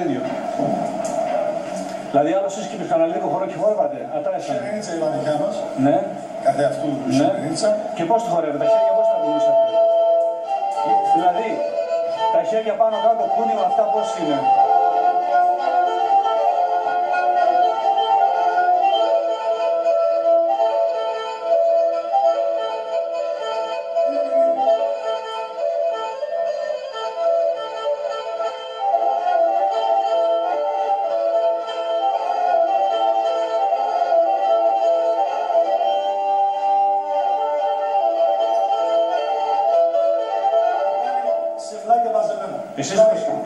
ίδιο. Δηλαδή, άλλο και μηχαναλίκο χορό και χόρευατε. Η Σερενίτσα η βαδικά μας. Ναι. Καθε αυτού η Σερενίτσα. Και πώς τη χορεύετε, τα χέρια πώς τα κουνήσατε. Δηλαδή, τα χέρια πάνω κάτω, κούνημα αυτά πώς είναι.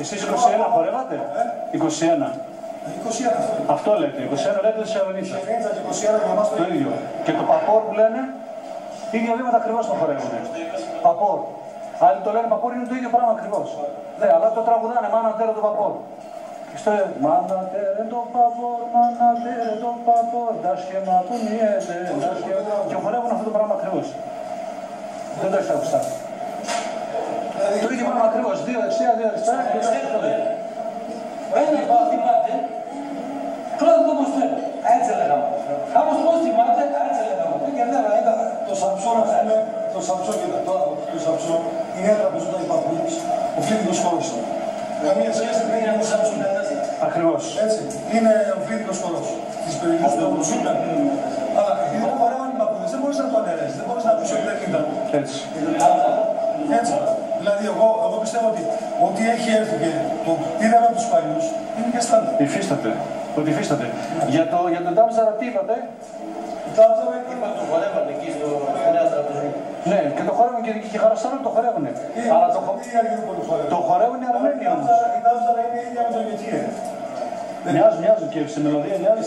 Εσείς 21 χορεύατε, 21. 21 αυτό λέτε, 21 λέτε σε Σερενίτσα. Σερενίτσα και 21 για εμάς το ίδιο. Και το παπόρ που λένε, ίδια βήματα ακριβώς το χορεύουν. Παπόρ. Άλλοι το λένε παπόρ, είναι το ίδιο πράγμα ακριβώς. Ναι, αλλά το τραγουδάνε, μάνα τέρα το παπόρ. Στο μάνα τέρα το παπόρ, μάνα τέρα το παπόρ, τα σχέμα του μιέται, και χορεύουν αυτό το πράγμα ακριβώς. Δεν το έχεις ακουστά. Το ίδιο πράγμα ακριβώς, δύο δεξιά, δύο αριστερά και το ίδιο. Ένα πώς θυμάται, κλάδο το πώς θέλω. Έτσι λέγαμε. Κάπως πώς θυμάται, έτσι λέγαμε. Και ναι, το Σαμψόν, ας πούμε, το Σαμψόν και τώρα το Σαμψόν, είναι έτρα που ζητάει παππούλης, ο φλήτικος χώρος. Καμία σχέση δεν είναι με Σαμψόν. Ακριβώς. Έτσι, είναι ο φλήτικος χώρος της περιοχής του Σούπερ. Αλλά επειδή το χορεύαν οι παππούλες, δεν μπορείς να το αναιρέσεις, δεν μπορείς να πεις ότι δεν ήταν. Έτσι. Έτσι. Δηλαδή, εγώ πιστεύω ότι έχει έρθει και το πήραμε από τους παλιούς, είναι και στάντα. Υφίσταται. Ότι υφίσταται. Για τον Τάμζαρα τι είπατε. Είπα το χορεύανε εκεί στο Νέα Τραπεζή. Ναι, και το χορεύουν και Χαραστάνο το χορεύουνε. Αλλά το χορεύουν οι Αρμένοι όμως. Η Τάμζαρα είναι η ίδια με το Γετιέ. Μοιάζουν και σε μελωδία, μοιάζουν.